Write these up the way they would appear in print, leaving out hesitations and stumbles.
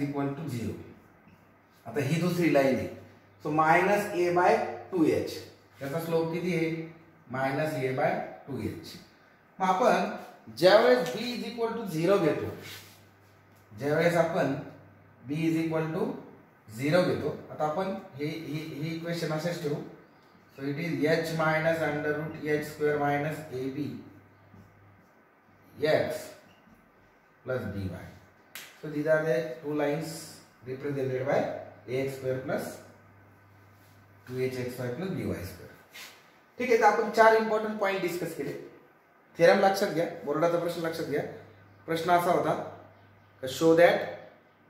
Equal to 0. आता ही दुसरी line आहे. सो -a/2h त्याचा स्लोप किती आहे? -a/2h. मग आपण ज्यावेळेस b इज इक्वल टू 0 घेतो, ज्यावेळेस आपण b इज इक्वल टू 0 घेतो, आता आपण हे इक्वेशन असेच ठेवू. So it is h minus under root h square minus ab x plus by. So these are the two lines represented by ax square plus 2hxy plus by square. ठीक आहे. तर आपण 4 इम्पॉर्टंट पॉइंट डिस्कस केले. Theorem लक्षात घ्या, बोर्डाचा प्रश्न लक्षात घ्या. प्रश्न असा होता, show that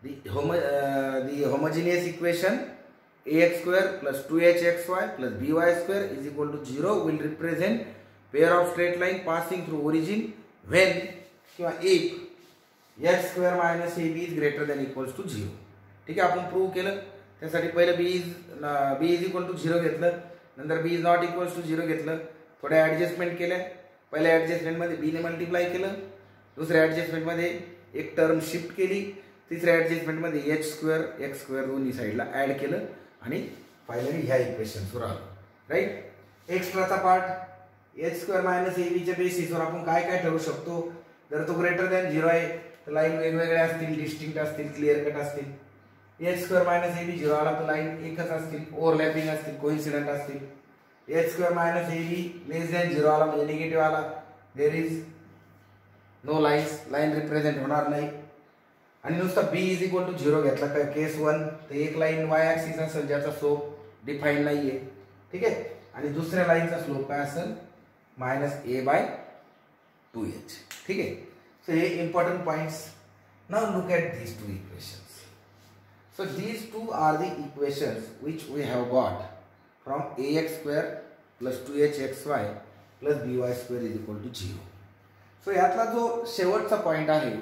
the homogeneous equation ax square plus 2hxy plus by square is equal to 0 will represent pair of straight line passing through origin when किंवा if x square minus ab is greater than equals to 0. ठीक आहे. आपण prove केलं. त्यासाठी पहिलं b is equal to 0 घेतलं, नंतर b is not equals to 0 घेतलं, थोडे ॲडजस्टमेंट केल्या. पहिल्या ॲडजस्टमेंटमध्ये b ने मल्टिप्लाय केलं, दुसऱ्या ॲडजस्टमेंटमध्ये एक टर्म शिफ्ट केली, तिसऱ्या ॲडजस्टमेंटमध्ये h स्क्वेअर x स्क्वेअर दोन्ही साईडला ॲड केलं आणि फायनली ह्या इक्वेशन्सवर आलो. राईट. एक्स्ट्राचा पार्ट h स्क्वेअर मायनस abच्या बेसिसवर आपण काय काय ठरवू शकतो. जर तो ग्रेटर दॅन 0 आहे तर लाईन वेगवेगळ्या असतील, डिस्टिंक्ट असतील, क्लिअर कट असतील. h स्क्वेअर मायनस ab 0 आला तर लाईन एकच असतील, ओव्हरलॅपिंग असतील, कोइन्सिडेंट असतील. h square minus ab less than 0 आला म्हणजे निगेटिव्ह आला, there is no lines, line represent होणार नाही. आणि नुसता b इज इक्वल टू 0 घेतला काय केस 1 तर एक लाईन y ॲक्सिस असेल ज्याचा स्लोप डिफाईन नाहीये. ठीक आहे. आणि दुसऱ्या लाईनचा स्लोप काय असेल? -a/2h. ठीक आहे. सो हे important points. Now look at these two equations. So these two are the equations which we have got from ax square plus 2hxy plus by square is equal to 0. So यातला जो शेवटचा point आहे,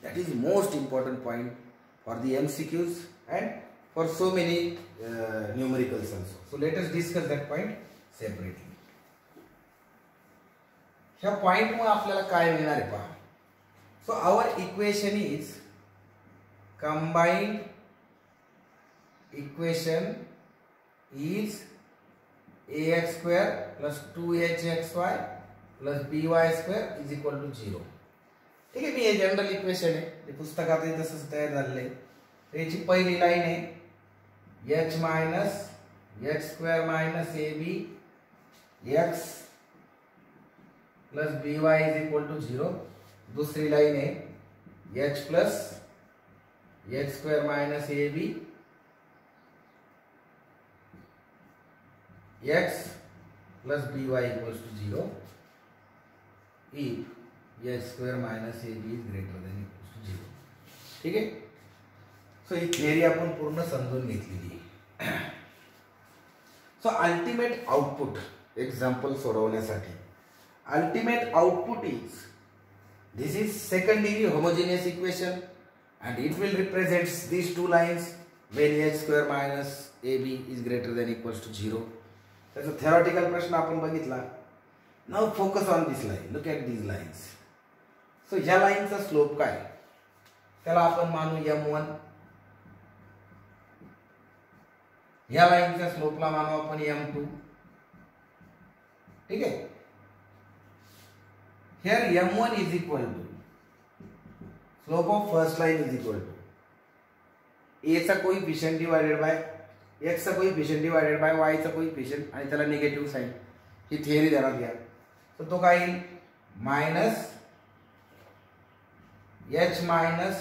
that is most important point for the MCQs and for so many numericals also. So let us discuss that point separately. ह्या point मुळे आपल्याला काय मिळणार आहे पहा. So our equation is combined equation is ax square plus 2hxy plus by square is equal to 0. ठीक आहे. मी हे जनरल इक्वेशन आहे, ते पुस्तकात तसंच तयार झालेलं आहे. याची पहिली लाईन आहे h minus h square minus ab x plus by is equal to 0. दुसरी लाईन आहे h plus h square minus ab x plus by equals to 0 if h square minus ab is greater than equals to 0. ठीक आहे. So ही theory आपण पूर्ण समजून घेतलेली आहे. So ultimate output example सोडवण्यासाठी ultimate output is this is second degree homogeneous equation and it will represent these two lines when h square minus ab is greater than equals to 0. त्याचा theoretical प्रश्न आपण बघितला. Now focus on this line. Look at these lines. So ह्या लाईनचा slope काय, त्याला आपण मानू m1. ह्या लाईनच्या स्लोपला मानू आपण m2. ठीक आहे. Here m1 is equal to slope of first line is equal to a चा कोएफिशिएंट डिवाइडेड बाय x चा कोएफिशिएंट डिवाइडेड बाय y चा कोएफिशिएंट आणि त्याला निगेटिव्ह साइन. ही थिअरी ध्यानात घ्या. तर तो काय येईल minus h minus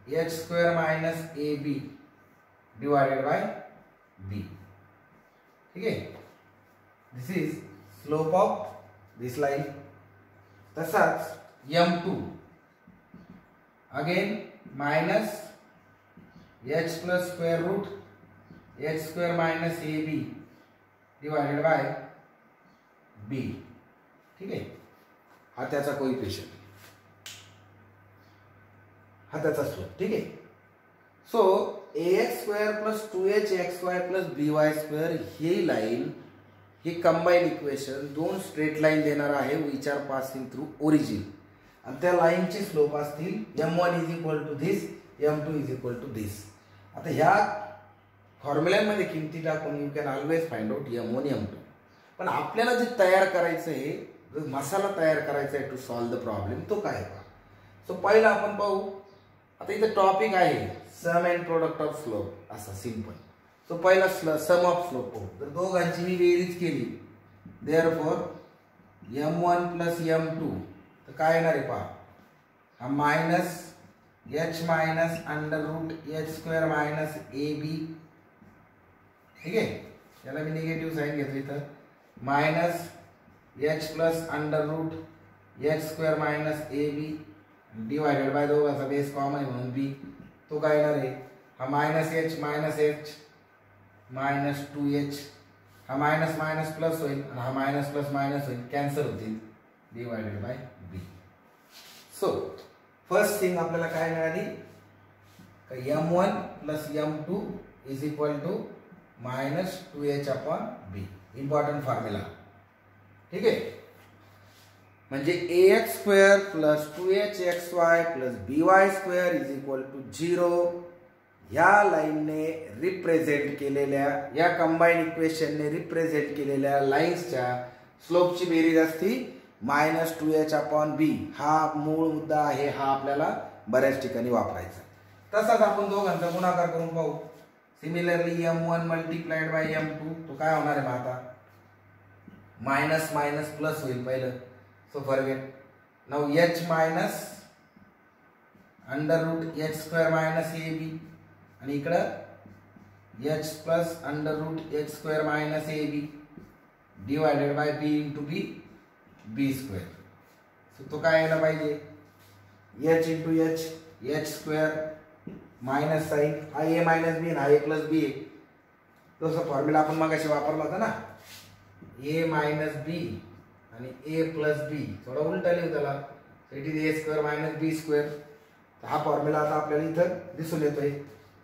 h square minus ab divided by b. ठीक आहे. This is slope of this line. तसाच m2 again minus h plus square root h square minus ab divided by b. ठीक आहे. हा त्याचा कोएफिशिएंट, हा त्याचा slope. ठीक आहे. So ax square plus 2hxy plus by square ही लाइन, ही कंबाइंड इक्वेशन दोन स्ट्रेट लाइन देणार आहे which are passing through origin. आणि त्या लाईनचे स्लोप असतील m1 is equal to this m2 is equal to this. आता ह्या फॉर्म्युल्यामध्ये किमती टाकून you can always find out m1 m2. पण आपल्याला जे तयार करायचं आहे, जो मसाला तयार करायचा आहे टू सॉल्व द प्रॉब्लेम, तो काय का. सो पहिला आपण पाहू. आता इथं टॉपिक आहे सम अँड प्रोडक्ट ऑफ स्लोप असा सिंपल. सो पहिला सम ऑफ स्लोप पाहू. तर दोघांची मी बेरीज केली, देअरफॉर m1 प्लस m2, तर काय येणार आहे पहा, हा minus h minus under root h square minus ab. ठीक आहे, याला मी निगेटिव्ह साईन घेतो इथं, minus h plus under root h square minus ab divided by दोघांचा बेस कॉमन आहे म्हणून b. तो काय येणार आहे, हा मायनस h मायनस 2h, हा मायनस मायनस प्लस होईल आणि हा मायनस प्लस मायनस होईल, कॅन्सल होतील, divided by b. So first thing आपल्याला काय मिळाली, m1 plus m2 is equal to minus 2h upon b. Important formula. ठीक आहे, म्हणजे ax square plus 2hxy plus by square is equal to 0. या लाईनने रिप्रेझेंट केलेल्या, या कंबाईन इक्वेशनने रिप्रेझेंट केलेल्या लाईन्सच्या स्लोपची बेरीज असती मायनस 2h अपॉन b. हा मूळ मुद्दा आहे, हा आपल्याला बऱ्याच ठिकाणी वापरायचा. तसाच आपण दोघांचा गुणाकार करून पाहू. Similarly m1 multiplied by m2, तो काय होणार आहे मग आता, मायनस मायनस प्लस होईल पहिलं. So forget. Now h minus under root h square minus ab आणि इकडं h plus under root h square minus ab divided by b into b square. So तो काय यायला पाहिजे, h into h square minus sign, हा a minus B हा a plus बी आहे. तसं फॉर्म्युला आपण मगाशी वापरला होता ना, a मायनस बी आणि a प्लस बी, थोडा उलटा लिहू त्याला, it is a square minus B square. हा फॉर्म्युला आता आपल्याला इथं दिसून येतोय,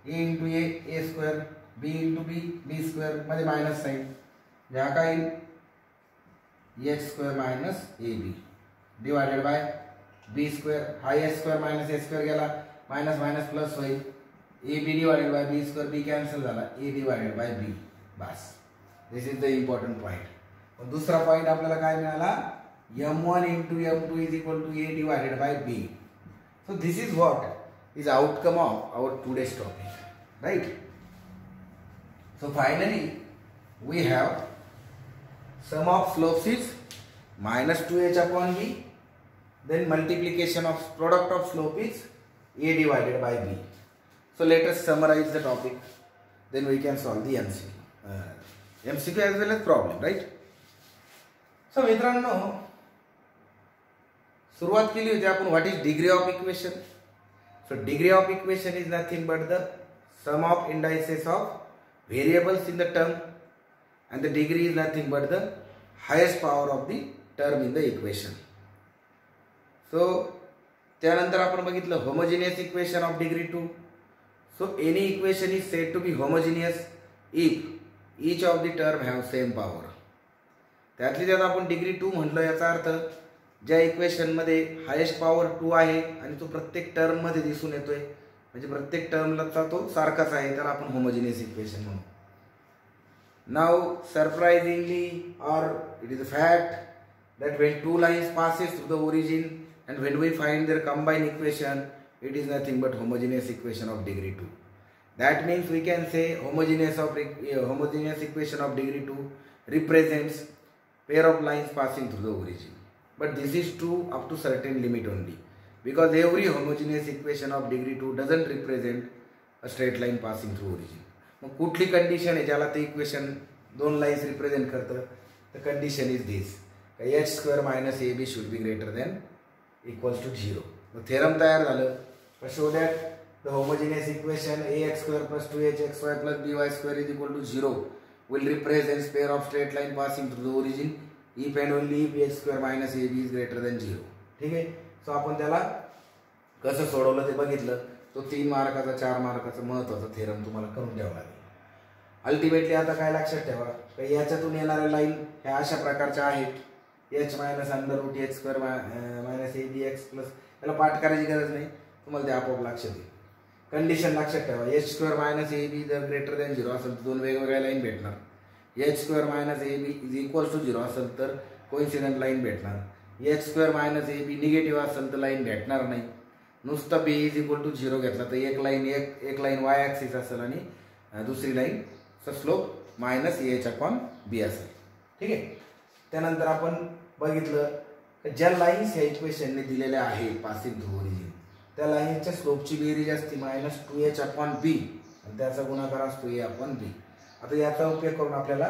a into a square, b into B square मध्ये मायनस साइन, हा काय h square minus ab divided by b square, हा a square minus a square गेला, मायनस मायनस प्लस होईल, ab divided by b square, b cancel झाला, a divided by b. बस, this is the important point. दुसरा point आपल्याला काय मिळाला, m1 into m2 is equal to a divided by b. So this is what is outcome of our today's topic, right. So finally we have sum of slopes is minus 2h upon b, then multiplication of product of slope is a divided by b. So let us summarize the topic, then we can solve the MCQ as well as problem, right. So मित्रांनो, सुरुवात केली होती आपण what is degree of equation. So degree of equation is nothing but the sum of indices of variables in the term, and the degree is nothing but the highest power of the term in the equation. So त्यानंतर आपण बघितलं homogeneous equation of degree 2. So any equation is said to be homogeneous if each of the term have same power. त्यातली त्यात आपण degree 2 म्हटलं, याचा अर्थ ज्या इक्वेशन मध्ये हायेस्ट पॉवर 2 आहे आणि तो प्रत्येक टर्म मध्ये दिसून येतोय, म्हणजे प्रत्येक टर्मला तो सारखाच आहे, त्याला आपण होमोजिनियस इक्वेशन म्हणू. Now surprisingly, or it is a fact that when two lines passes through the origin and when we find their combined equation, it is nothing but homogeneous equation of degree 2. That means we can say homogeneous equation of degree 2 represents pair of lines passing through the origin. But this is true up to certain limit only, because every homogeneous equation of degree 2 doesn't represent a straight line passing through origin. मग कुठली condition आहे ज्याला ते equation दोन lines represent करतं, the condition is this, h square minus ab should be greater than equals to 0. मग theorem तयार झालं. Show that the homogeneous equation ax square plus 2hxy plus by square is equal to 0 will represent pair of straight line passing through the origin if and only if h square minus ab is greater than 0. ठीक आहे. So आपण त्याला कसं सोडवलं ते बघितलं. तो 3 मार्काचा 4 मार्काचा महत्त्वाचा थेरम तुम्हाला करून द्यावा लागेल. अल्टिमेटली आता काय लक्षात ठेवा, की याच्यातून येणाऱ्या लाईन ह्या अशा प्रकारच्या आहेत, h minus under root h square minus abx plus, याला पाठ करायची गरज नाही, तुम्हाला ते आपोआप लक्षात येईल. कंडिशन लक्षात ठेवा, H square minus A B जर ग्रेटर दॅन 0 असेल तर दोन वेगवेगळ्या लाईन भेटणार. H square minus A B is equal to 0 असेल तर कोइन्सिडेंट लाईन भेटणार. H square minus A B negative असेल तर लाईन भेटणार नाही. नुसतं बी इज इक्वल टू 0 घेतला तर एक लाईन वाय ॲक्सिस असेल आणि दुसरी line slope minus H upon B असेल. ठीक आहे. त्यानंतर आपण बघितलं ज्या लाईन्स या इक्वेशनने दिलेल्या आहे पासिंग थ्रू ओरिजिन, त्या लाईनच्या स्लोपची बेरीज असते -2h अपॉन बी आणि त्याचा गुणाकार असतो ए अपॉन बी. आता याचा उपयोग करून आपल्याला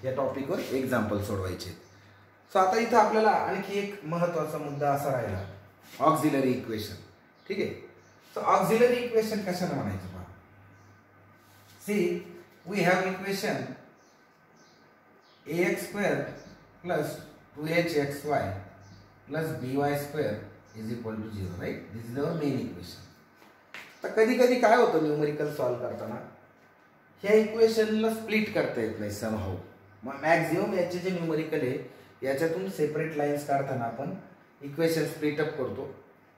या टॉपिकवर एक्झाम्पल सोडवायचे. सो आता इथं आपल्याला आणखी एक महत्त्वाचा मुद्दा असा राहिला, ऑक्झिलरी इक्वेशन. ठीक आहे. सो ऑक्झिलरी इक्वेशन कशाला म्हणायचं पहा. See we have equation ax² plus 2hxy plus by² is equal to 0, right? This is our main equation. तर कधी कधी काय होतं न्यूमरिकल सॉल्व करताना ह्या इक्वेशनला स्प्लिट करता येत नाही समहाऊ. मग मॅक्झिमम याचे जे न्यूमरिकल आहे याच्यातून सेपरेट लाईन्स काढताना आपण इक्वेशन स्प्लिटअप करतो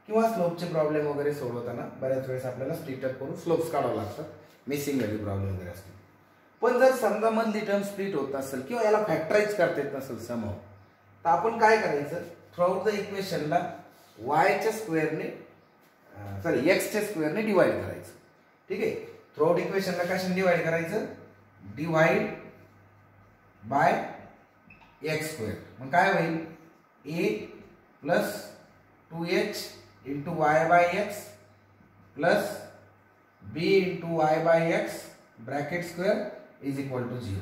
किंवा स्लोपचे प्रॉब्लेम वगैरे सोडवताना बऱ्याच वेळेस आपल्याला स्प्लिटअप करून स्लोप्स काढावं लागतात, मिसिंग व्हॅल्यू प्रॉब्लेम वगैरे असतो. पण जर समजा मधली टर्म स्प्लिट होत नसेल किंवा याला फॅक्टराइज करता येत नसेल समहाऊ, तर आपण काय करायचं, थ्रूआउट द इक्वेशनला वायच्या स्क्वेअरने एक्सच्या स्क्वेअरने डिवाइड करायचं. ठीक आहे. थ्रूआउट इक्वेशनला कशाने डिवाइड करायचं, डिवाइड बाय x². मग काय होईल, a plus 2h into Y by X plus b into Y by X bracket square is equal to 0.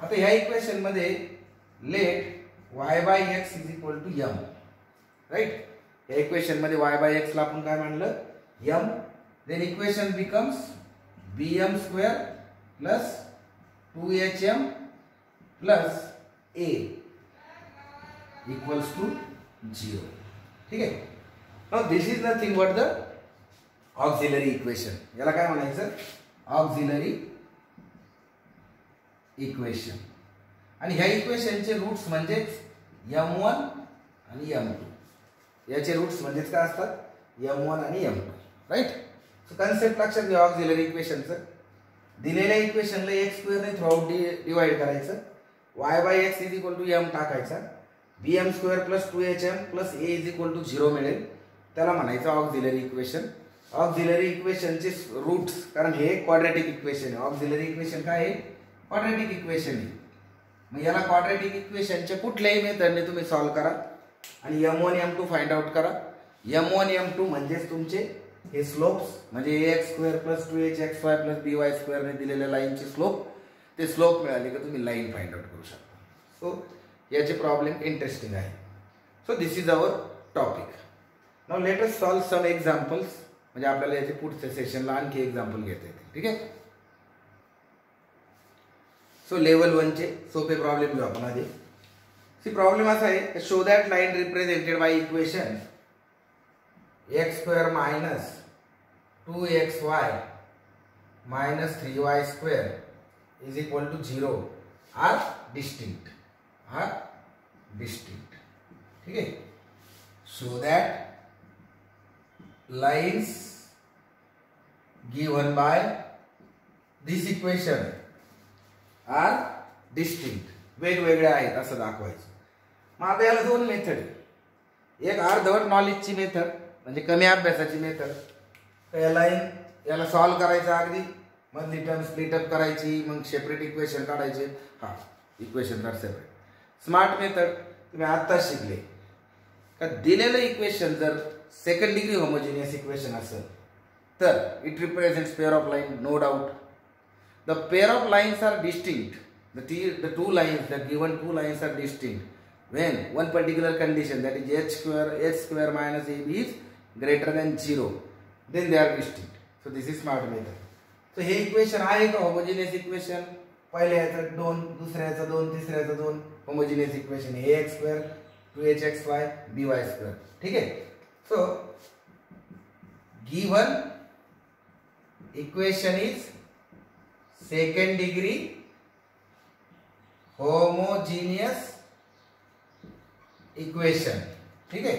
आता ह्या इक्वेशन मध्ये let y by X is equal to m, right. या equation मध्ये y by X ला आपण काय म्हणलं, m. Then equation becomes bm² plus 2hm plus a equals to 0. ठीक आहे. Now this is nothing but the auxiliary equation. याला काय म्हणायचं, ऑक्झिलरी इक्वेशन. आणि ह्या इक्वेशनचे रूट्स म्हणजेच m1 आणि m2. याचे रूट्स म्हणजेच काय असतात, m1 आणि m2, राईट. सो कन्सेप्ट लक्षात घ्या ऑक्झिलरी इक्वेशनचं. दिलेल्या इक्वेशनला x² ने थ्रूआउट डिवाइड करायचं, y by X is equal to m टाकायचा, bm² plus 2hm plus a is equal to 0 मिळेल. त्याला म्हणायचं ऑक्झिलरी इक्वेशन. ऑक्झिलरी इक्वेशनचे रूट्स, कारण हे क्वाड्रॅटिक इक्वेशन आहे. ऑक्झिलरी इक्वेशन काय आहे, क्वाड्रॅटिक इक्वेशन आहे. मग याला क्वाड्रॅटिक इक्वेशनच्या कुठल्याही मेथडने तुम्ही सॉल्व्ह करा आणि m1 m2 फाइंड आउट करा. m1 m2 म्हणजेच तुमचे हे स्लोप्स, म्हणजे ax² plus 2hxy plus by² ने दिलेल्या लाईनचे स्लोप, ते स्लोप मिळाले की तुम्ही लाईन फाइंड आउट करू शकता. सो याचे प्रॉब्लेम इंटरेस्टिंग आहे. So this is our topic. Now let us solve some examples, म्हणजे आपल्याला याचे पुढच्या सेशनला आणखी एक्झाम्पल घेता येतील. ठीक आहे. सो लेवल 1 चे सोपे प्रॉब्लेम घेऊ आपण आधी. सी प्रॉब्लेम असा आहे, show that line represented by equation x² minus 2xy minus 3y² is equal to 0 are distinct. ठीक आहे. Show that lines given by this equation are distinct, वेगवेगळे आहेत असं दाखवायचं. मग आता याला दोन मेथड आहे. एक अर्धवट नॉलेजची मेथड म्हणजे कमी अभ्यासाची मेथड. याला सॉल्व करायचं, अगदी मधली टर्म स्प्लिट अप करायची, मग सेपरेट इक्वेशन काढायचे. हा इक्वेशन काढ सेपरेट. स्मार्ट मेथड तुम्ही आत्ताच शिकले का, दिलेलं इक्वेशन जर सेकंड डिग्री होमोजिनियस इक्वेशन असेल तर it represents pair of line, no doubt. The pair of lines are distinct, the two lines, the given two lines are distinct when one particular condition, that is h square minus ab is greater than 0, then they are distinct. So this is smart method. So हे equation आहे का homogeneous equation, पहिल्या याचा 2, दुसऱ्या याचा 2, तिसऱ्या याचा 2, homogeneous equation आहे. ax² 2hxy by². ठीक आहे. So given equation is second degree homogeneous equation. ठीक है.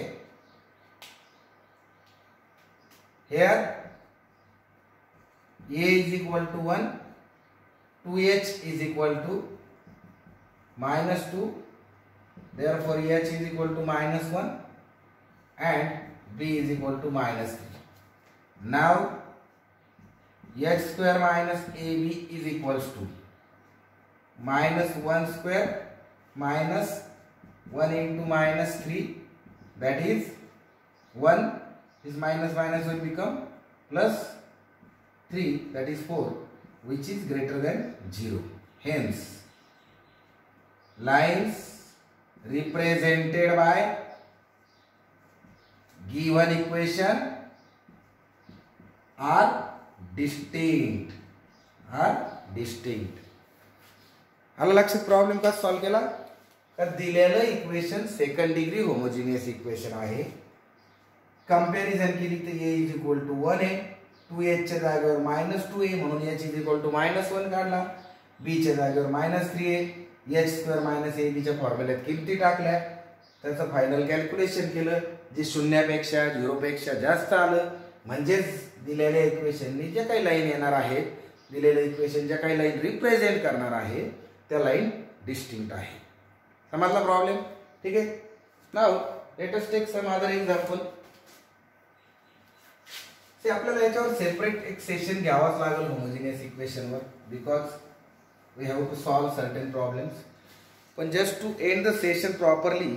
here a is equal to 1, 2h is equal to minus 2, therefore h is equal to minus 1 and b is equal to minus 3. Now h square minus ab is equals to minus 1 square minus 1 into minus 3, that is 1 is minus minus will become plus 3, that is 4, which is greater than 0. Hence lines represented by given equation are distinct. आलं लक्षात problem कसा solve केला? का दिलेलं equation second degree homogeneous equation आहे. Comparison केली तर a is equal to 1 आहे, 2h च्या जागेवर -2 आहे म्हणून h इज इक्वल टू -1 काढला, b च्या जागेवर -3 आहे, h स्क्वेअर मायनस ab च्या फॉर्म्युल्यात किमती टाकल्या, त्याचं फायनल कॅल्क्युलेशन केलं, जे शून्यापेक्षा 0 पेक्षा जास्त आलं म्हणजेच दिलेल्या इक्वेशननी जे काही लाईन येणार आहेत, दिलेल्या इक्वेशन ज्या काही लाईन रिप्रेझेंट करणार आहे त्या लाईन डिस्टिंक्ट आहे. समजला प्रॉब्लेम? ठीक आहे. Now let us take some other example. Say आपल्याला याच्यावर सेपरेट एक सेशन घ्यावाच लागेल होमोजिनियस इक्वेशनवर, because we have to solve certain problems. पण just to end the session properly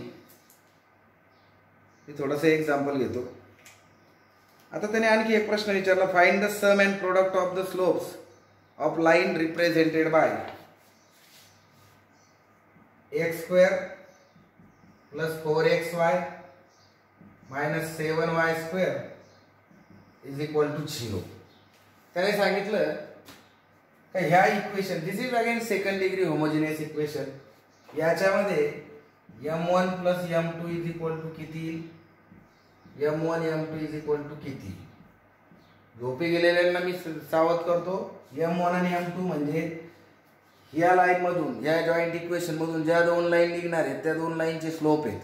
मी थोडंसं एक्झाम्पल घेतो. आता त्याने आणखी एक प्रश्न विचारला, find the sum and product of the slopes of line represented by x square plus 4xy minus 7y square is equal to 0. त्याने सांगितलं का ह्या equation, this is again second degree homogeneous equation, याच्यामध्ये m1 plus m2 is equal to किती? m1 m2 is equal to किती? झोपी गेलेल्यांना मी सावध करतो, m1 आणि m2 म्हणजे या लाईन मधून, या जॉइंट इक्वेशन मधून ज्या दोन लाईन निघणार आहेत त्या दोन लाईनचे स्लोप आहेत.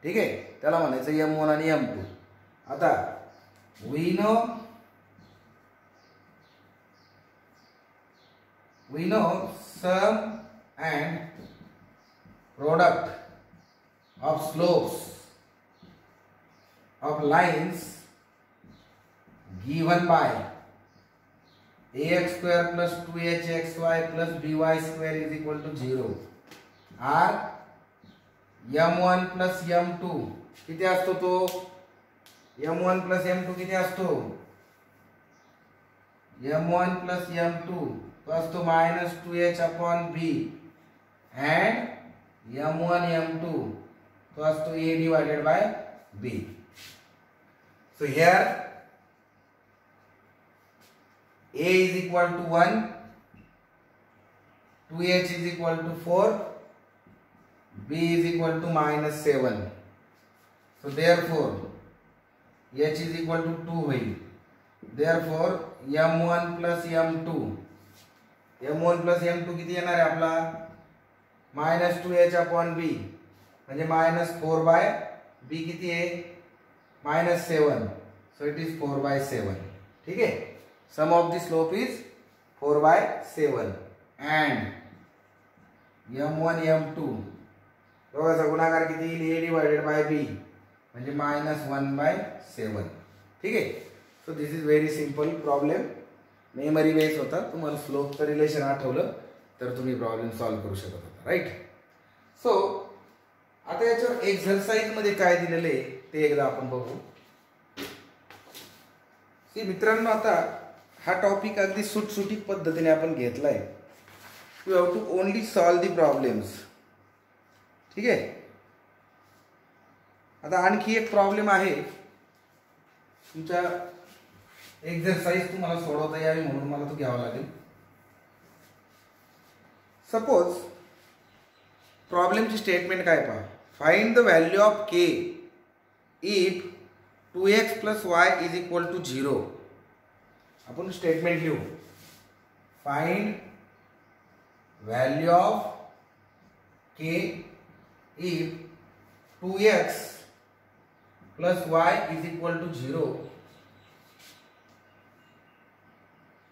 ठीक आहे, त्याला म्हणायचं m1 आणि m2. आता we know sum and product of slopes of lines given by ax square plus 2hxy plus by square is equal to 0 are m1 plus m2 किती असतो तो? m1 plus m2 किती असतो? m1 plus m2 तो असतो -2h upon b and m1 m2 तो असतो a divided by b. So here a is equal to 1, 2h is equal to 4, b is equal to -7. So therefore h is equal to 2 होईल. Therefore m1 plus m2, m1 plus m2 किती येणार आहे आपला? -2h upon b म्हणजे -4 b किती आहे? -7. So it is 4/7. ठीक आहे. Sum of the slope is 4/7 and m1 m2 दोघांचा गुणाकार किती येईल? a divided by b म्हणजे -1/7. ठीक आहे. So this is very simple problem. Memory base होता. तुम्हाला स्लोपचं रिलेशन आठवलं तर तुम्ही प्रॉब्लेम सॉल्व्ह करू शकत होता. राईट. सो आता याच्यावर एक्सरसाइज मध्ये काय दिलेलं आहे ते एकदा आपण बघू. सी मित्रांनो, आता हा टॉपिक अगदी सुटसुटीत पद्धतीने आपण घेतलाय. You have to only solve the problems. ठीक आहे. आता आणखी एक प्रॉब्लेम आहे. तुमच्या एक्सरसाइज तुम्हाला सोडवता यावी म्हणून मला तो घ्यावा लागेल. सपोज प्रॉब्लेमची स्टेटमेंट काय पहा. Find the value of K if 2x plus y is equal to 0. आपण स्टेटमेंट लिहू. Find value of K if 2x plus y is equal to 0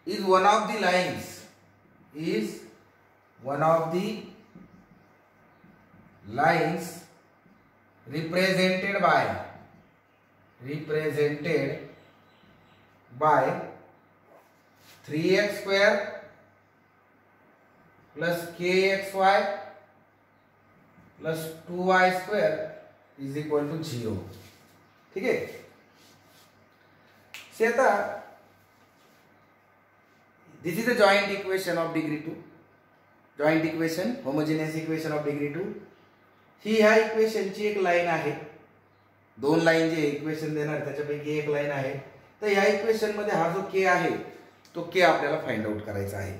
is one of the lines represented by 3x square plus kxy plus 2y square is equal to 0. ठीक है. से आता this is the joint equation of degree 2. joint equation, homogeneous equation of degree 2. ही ह्या इक्वेशनची एक line आहे. दोन line जे equation देणार त्याच्यापैकी एक लाईन आहे. तर ह्या इक्वेशन मध्ये हा जो k आहे तो k आपल्याला फाइंड आउट करायचा आहे.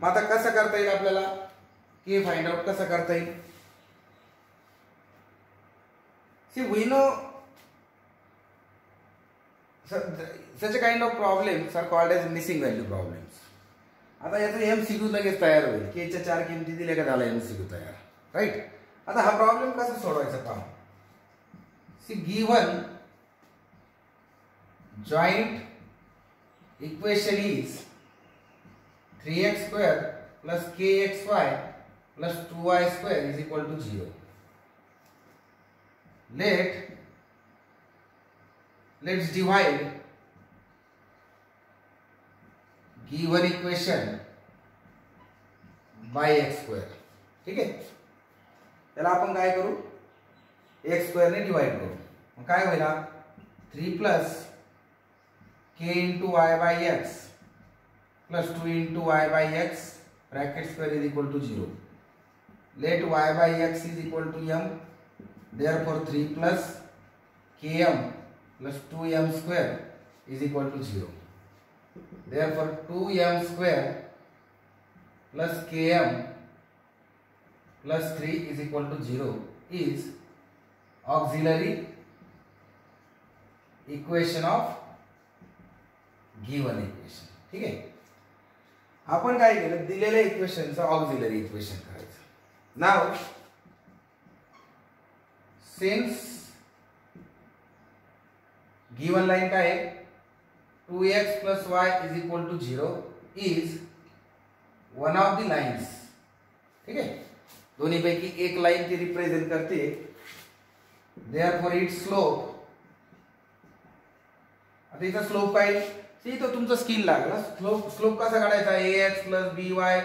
मग आता कसं करता येईल आपल्याला k फाइंड आउट कसं करता येईल? See, we know such a kind of problems are called as missing value problems. आता याचा एमसीक्यू लगेच तयार होईल. k च्या 4 किमती दिल्या का झाला एमसीक्यू तयार, राईट? आता हा प्रॉब्लेम कसा सोडवायचा पहा. See given joint equation is 3x square plus kxy plus 2y square is equal to 0. Let's divide given equation by x square. ठीक है. त्याला आपण काय करू? x square ने डिवाइड करू. मग काय होईल? 3 plus k into y by x plus 2 into y by x bracket square is equal to 0. Let y by x is equal to m. Therefore 3 plus km plus 2m square is equal to 0. Therefore 2m square plus km plus 3 is equal to 0 is auxiliary equation of given equation. ठीक आहे. आपण काय केलं? दिलेल्या इक्वेशनचं auxiliary equation करायचं. Now since given line काय आहे? 2x plus y is equal to 0 is one of the lines. ठीक है. दोन्ही पैकी एक लाइन ती रिप्रेझेंट करते. therefore its slope, आता इथं स्लोप काय? सी तो तुमचा स्किल लागला. स्लोप कसा काढायचा? ax plus by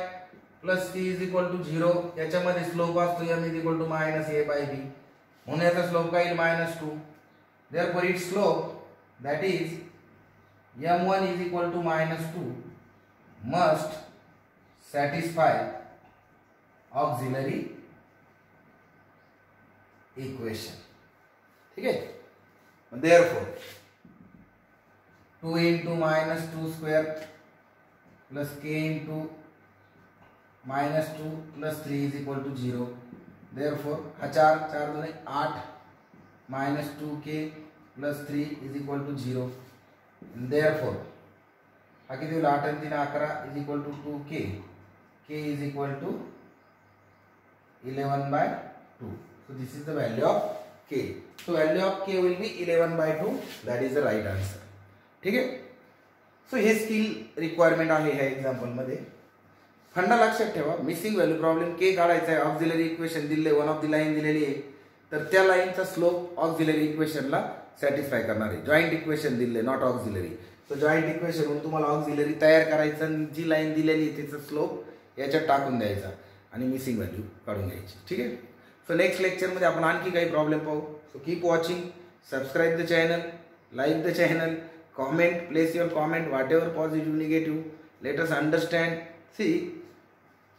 plus c is equal to 0. याच्यामध्ये स्लोप असतो m is equal to minus a by b. म्हणून याचा स्लोप काय येईल? -2. therefore its slope, that is m1 is equal to -2, must satisfy auxiliary equation. ठीक है. therefore 2 into -2 square plus k into -2 plus 3 is equal to 0. therefore 4 2 8 -2k plus 3 is equal to 0. therefore हा किती होईल? 8 आणि 3 11 is equal to 2k. k is equal to 11/2. so this is the value of k. so value of k will be 11/2. that is the right answer. ठीक आहे. So हे skill requirement आहे ह्या example मध्ये. फंडा लक्षात ठेवा. मिसिंग व्हॅल्यू प्रॉब्लेम के काढायचा आहे. ऑक्झिलरी इक्वेशन दिले, वन ऑफ द लाईन दिलेली आहे, तर त्या लाईनचा स्लोप ऑक्झिलरी इक्वेशनला सॅटिस्फाय करणार आहे. जॉईंट इक्वेशन दिले, not auxiliary. So joint equation म्हणून तुम्हाला ऑक्झिलरी तयार करायचं, जी लाईन दिलेली आहे त्याचा स्लोप याच्यात टाकून द्यायचा आणि मिसिंग व्हॅल्यू काढून घ्यायची. ठीक आहे. सो नेक्स्ट लेक्चरमध्ये आपण आणखी काही प्रॉब्लेम पाहू. So keep watching, subscribe the channel, like the channel, comment, place your comment, whatever positive negative, let us understand. see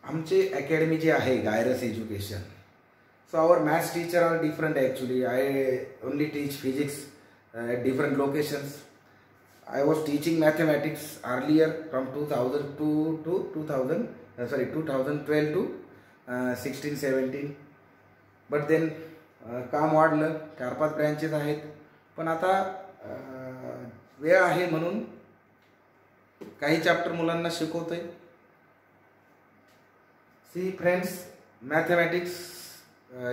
आमचे अकॅडमी जे आहे Gyrus education, so our maths teacher are different actually. I only teach physics at different locations. I was teaching mathematics earlier from 2002 to 2012 to 16-17. but then काम वाढलं, 4-5 branches आहेत, पण आता वेळ आहे म्हणून काही चॅप्टर मुलांना शिकवतोय. See friends, mathematics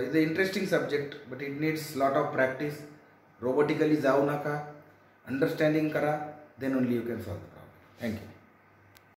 is an interesting subject, but it needs lot of practice. robotically जाऊ नका, अंडरस्टँडिंग करा, then only you can solve the problem. Thank you.